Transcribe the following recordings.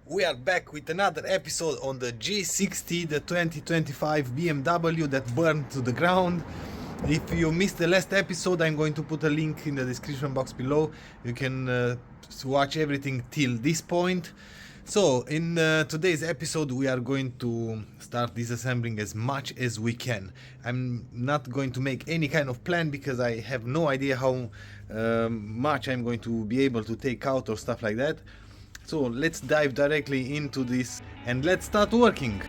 We are back with another episode on the G60, the 2025 BMW that burned to the ground. If you missed the last episode, I'm going to put a link in the description box below. You can watch everything till this point. So, in today's episode, we are going to start disassembling as much as we can. I'm not going to make any kind of plan because I have no idea how much I'm going to be able to take out or stuff like that. So let's dive directly into this and let's start working.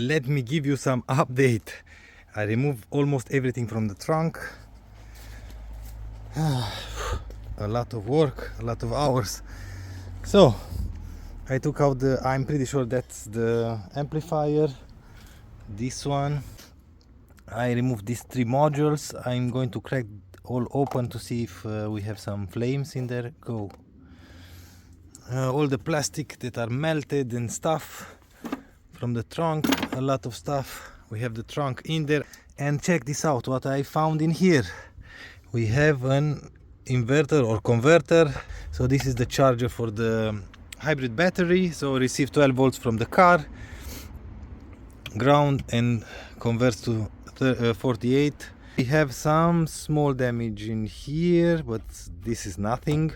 Let me give you some update. I removed almost everything from the trunk. A lot of work, a lot of hours. So I took out I'm pretty sure that's the amplifier, this one. I removed these three modules. I'm going to crack all open to see if we have some flames in there. Go. All the plastic that are melted and stuff from the trunk, a lot of stuff. We have the trunk in there, and check this out, what I found in here. We have an inverter or converter. So this is the charger for the hybrid battery. So receive 12 volts from the car, ground, and converts to 48. We have some small damage in here, but this is nothing.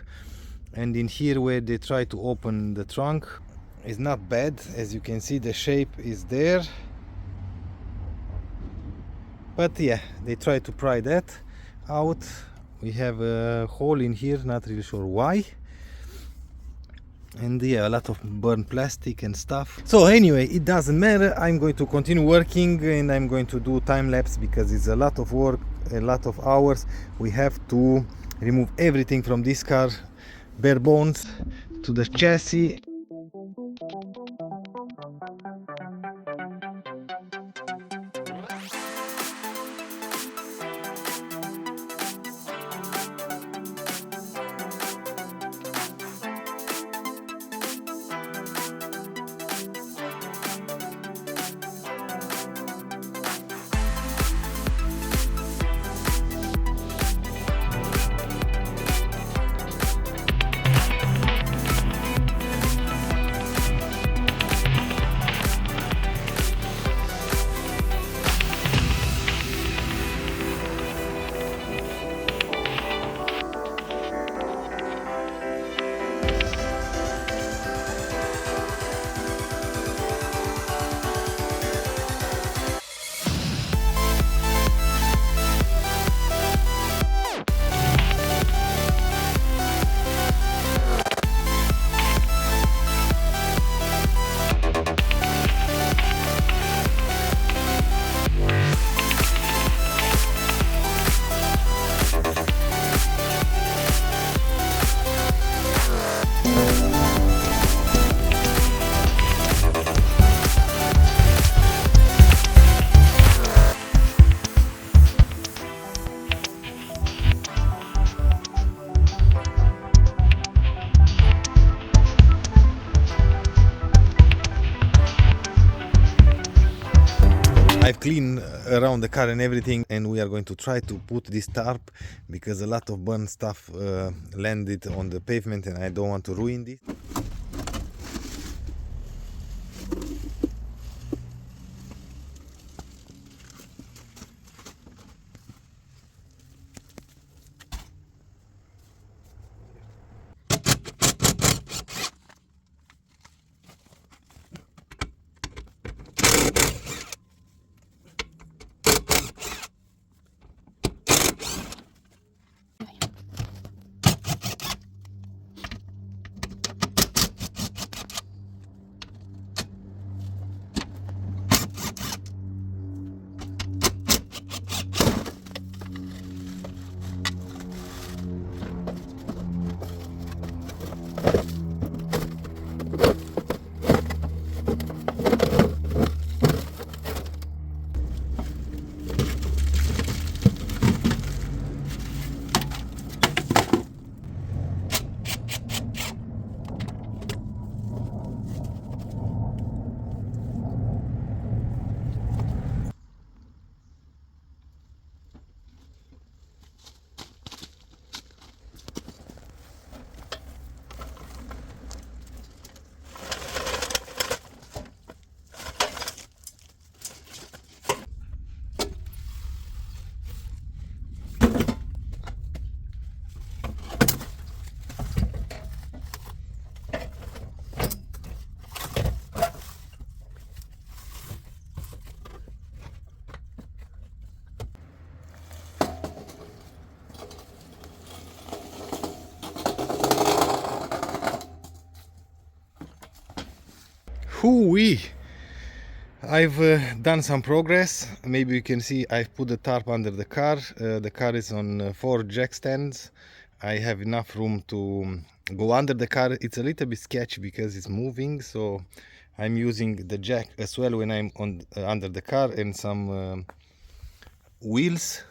And in here where they try to open the trunk, is not bad. As you can see, the shape is there, but yeah, they try to pry that out. We have a hole in here, not really sure why, and yeah, a lot of burnt plastic and stuff. So anyway, it doesn't matter. I'm going to continue working, and I'm going to do time-lapse because it's a lot of work, a lot of hours. We have to remove everything from this car, bare bones to the chassis. I've cleaned around the car and everything, and we are going to try to put this tarp because a lot of burnt stuff landed on the pavement, and I don't want to ruin this. Hoo-wee! I've done some progress. Maybe you can see I've put the tarp under the car. The car is on 4 jack stands. I have enough room to go under the car. It's a little bit sketchy because it's moving, so I'm using the jack as well when I'm on under the car, and some wheels.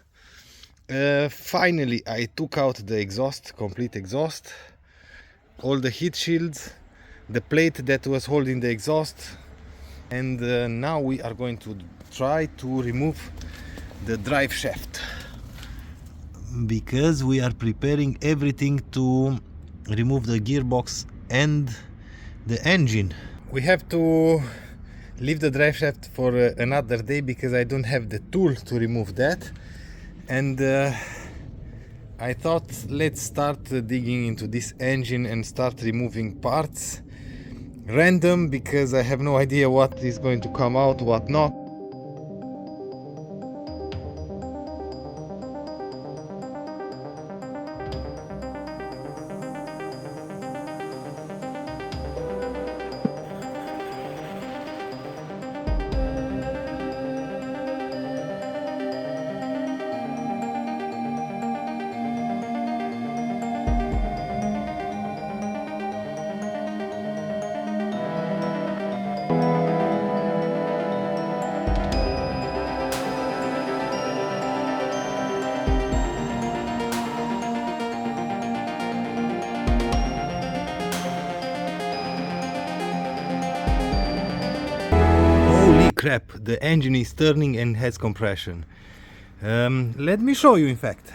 Finally, I took out the exhaust, complete exhaust, all the heat shields, the plate that was holding the exhaust, and now we are going to try to remove the drive shaft, because we are preparing everything to remove the gearbox and the engine. We have to leave the drive shaft for another day because I don't have the tool to remove that, and I thought let's start digging into this engine and start removing parts random, because I have no idea what is going to come out, what not. Crap, the engine is turning and has compression. Let me show you, in fact.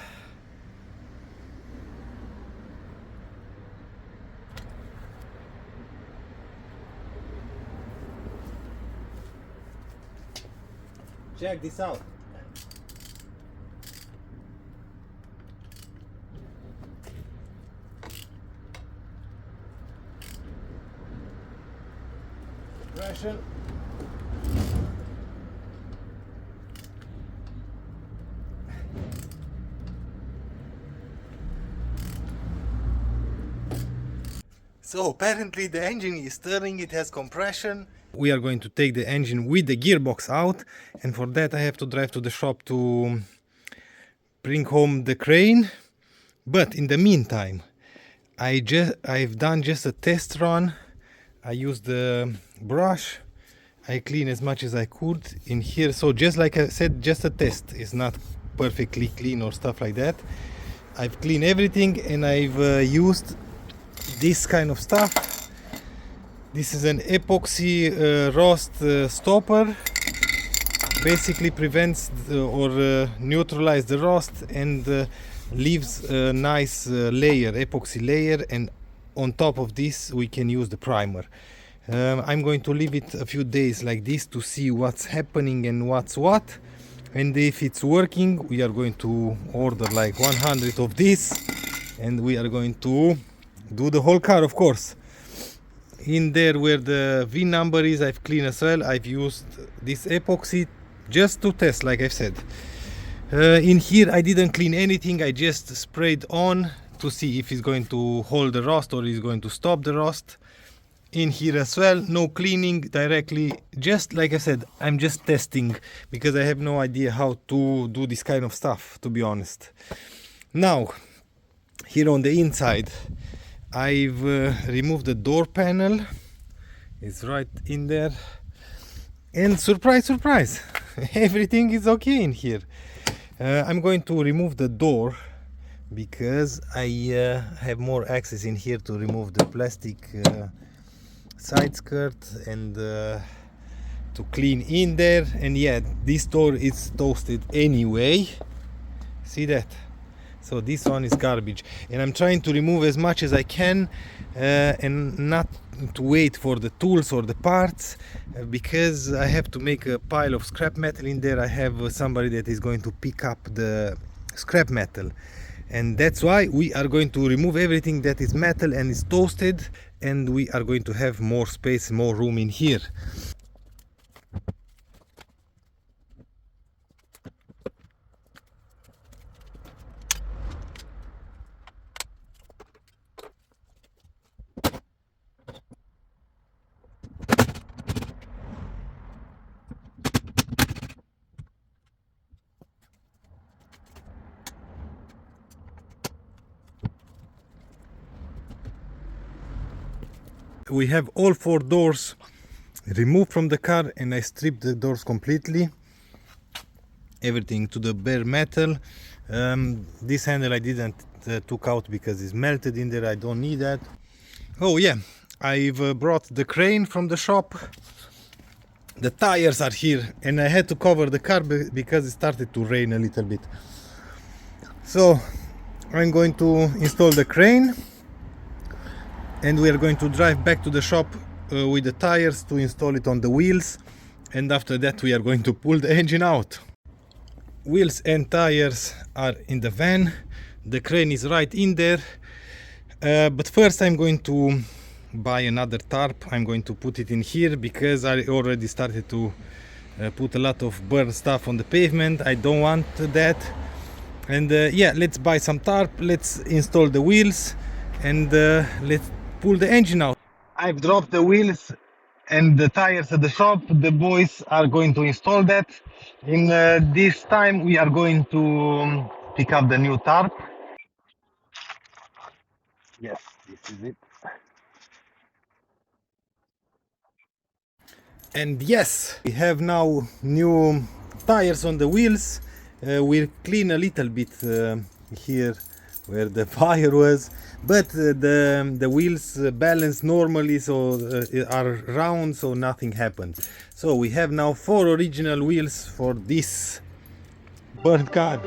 Check this out. Compression. So apparently the engine is turning, it has compression. We are going to take the engine with the gearbox out, and for that I have to drive to the shop to bring home the crane. But in the meantime, I've done just a test run. I used the brush, I clean as much as I could in here. So just like I said, just a test, it's not perfectly clean or stuff like that. I've cleaned everything, and I've used this kind of stuff. This is an epoxy rust stopper. Basically prevents or neutralizes the rust and leaves a nice layer, epoxy layer, and on top of this we can use the primer. I'm going to leave it a few days like this to see what's happening and what's what, and if it's working we are going to order like 100 of this, and we are going to do the whole car, of course. In there where the V number is, I've cleaned as well. I've used this epoxy just to test, like I've said. In here I didn't clean anything, I just sprayed on to see if it's going to hold the rust or is going to stop the rust. In here as well, no cleaning directly, just like I said, I'm just testing because I have no idea how to do this kind of stuff, to be honest. Now, here on the inside, I've removed the door panel. It's right in there, and surprise, surprise, everything is okay in here. I'm going to remove the door because I have more access in here to remove the plastic side skirt and to clean in there. And yeah, this door is toasted anyway, see that? So this one is garbage, and I'm trying to remove as much as I can and not to wait for the tools or the parts, because I have to make a pile of scrap metal in there. I have somebody that is going to pick up the scrap metal, and that's why we are going to remove everything that is metal and is toasted, and we are going to have more space, more room in here. We have all 4 doors removed from the car, and I stripped the doors completely, everything to the bare metal. This handle I didn't took out because it's melted in there, I don't need that. Oh yeah, I've brought the crane from the shop. The tires are here, and I had to cover the car because it started to rain a little bit. So I'm going to install the crane, and we are going to drive back to the shop with the tires to install it on the wheels, and after that we are going to pull the engine out. Wheels and tires are in the van, the crane is right in there, but first I'm going to buy another tarp. I'm going to put it in here because I already started to put a lot of burn stuff on the pavement. I don't want that. And yeah, let's buy some tarp, let's install the wheels, and let's pull the engine out. I've dropped the wheels and the tires at the shop. The boys are going to install that. In this time we are going to pick up the new tarp. Yes, this is it. And yes, we have now new tires on the wheels. We'll clean a little bit here where the fire was, but the wheels balance normally, so are round, so nothing happened. So we have now 4 original wheels for this burnt car.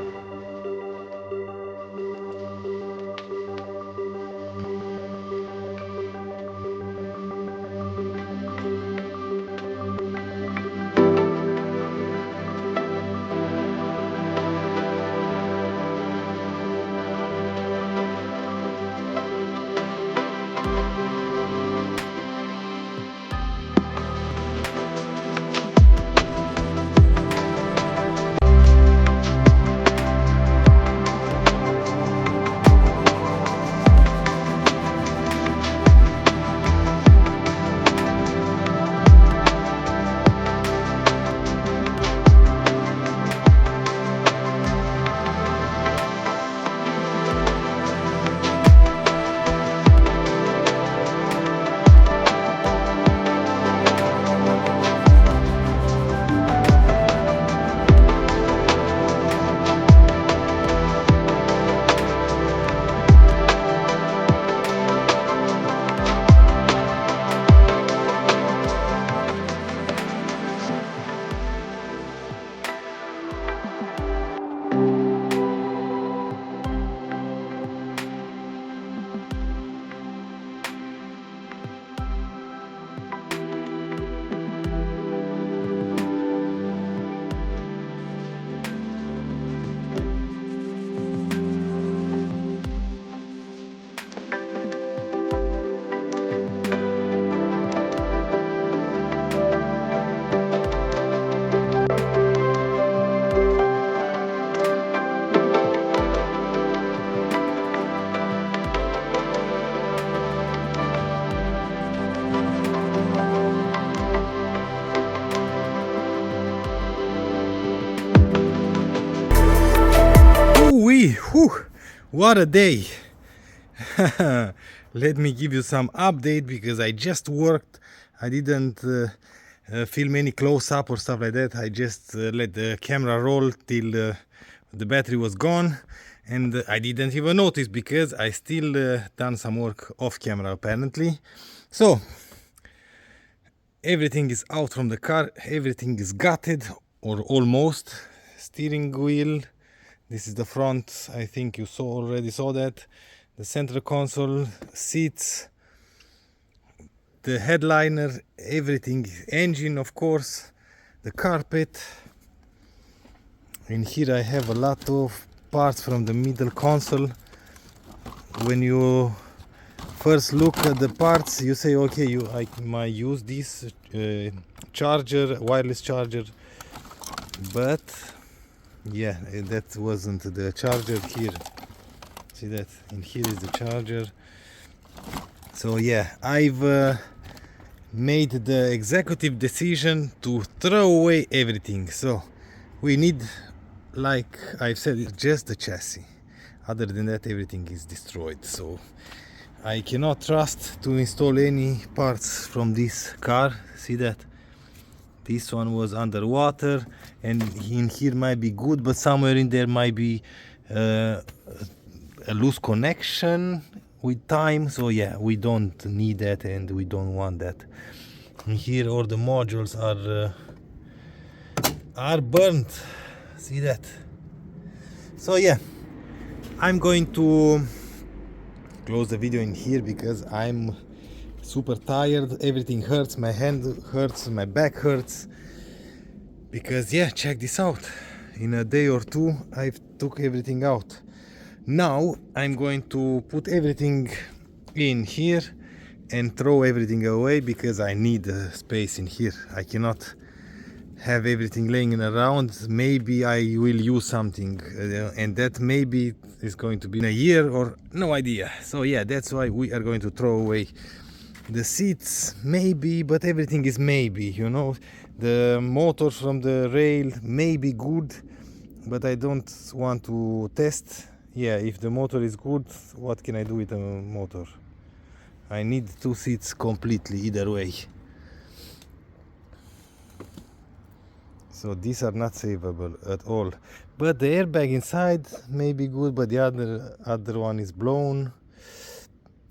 Whew, what a day. let me give you some update because I just worked. I didn't film any close-up or stuff like that. I just let the camera roll till the battery was gone, and I didn't even notice because I still done some work off camera apparently. So everything is out from the car, everything is gutted or almost. Steering wheel, this is the front, I think you already saw that. The center console, seats, the headliner, everything, engine of course, the carpet. In here I have a lot of parts from the middle console. When you first look at the parts, you say, okay, I might use this charger, wireless charger, but yeah, that wasn't the charger here. See that? In here is the charger. So yeah, I've made the executive decision to throw away everything. So we need, like I've said, just the chassis. Other than that, everything is destroyed. So I cannot trust to install any parts from this car. See that? This one was underwater, and in here might be good, but somewhere in there might be a loose connection with time. So yeah, we don't need that and we don't want that. And here all the modules are burnt. See that? So yeah, I'm going to close the video in here because I'm super tired. Everything hurts, my hand hurts, my back hurts, because yeah, check this out. In a day or two I've took everything out. Now I'm going to put everything in here and throw everything away because I need space in here. I cannot have everything laying around. Maybe I will use something and that maybe is going to be in a year or no idea. So yeah, that's why we are going to throw away the seats, maybe, but everything is maybe, you know. The motor from the rail may be good, but I don't want to test. Yeah, if the motor is good, what can I do with the motor? I need two seats completely either way. So these are not savable at all. But the airbag inside may be good, but the other one is blown.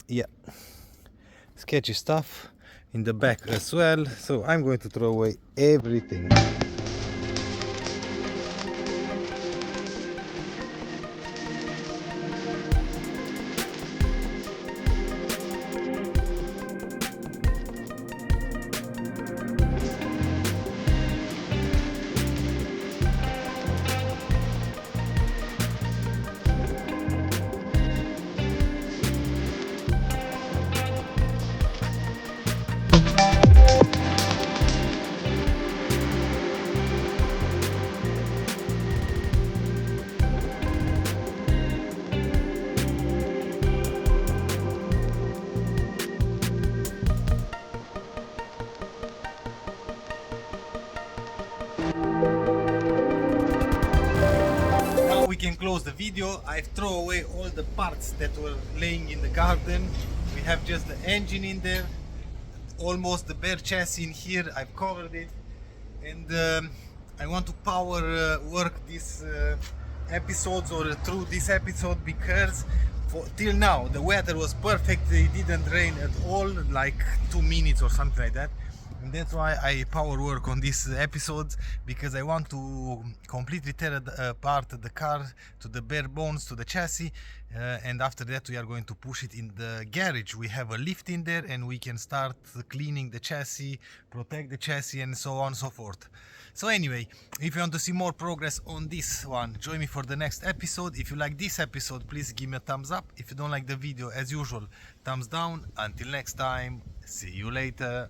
Yeah, sketchy stuff in the back as well. So I'm going to throw away everything. We can close the video. I've thrown away all the parts that were laying in the garden. We have just the engine in there, almost the bare chassis in here. I've covered it, and I want to power work these episodes or through this episode because till now the weather was perfect. It didn't rain at all, like 2 minutes or something like that. And that's why I power work on this episode, because I want to completely tear apart the car to the bare bones, to the chassis, and after that we are going to push it in the garage. We have a lift in there and we can start cleaning the chassis, protect the chassis, and so on and so forth. So anyway, if you want to see more progress on this one, join me for the next episode. If you like this episode, please give me a thumbs up. If you don't like the video, as usual, thumbs down. Until next time, see you later.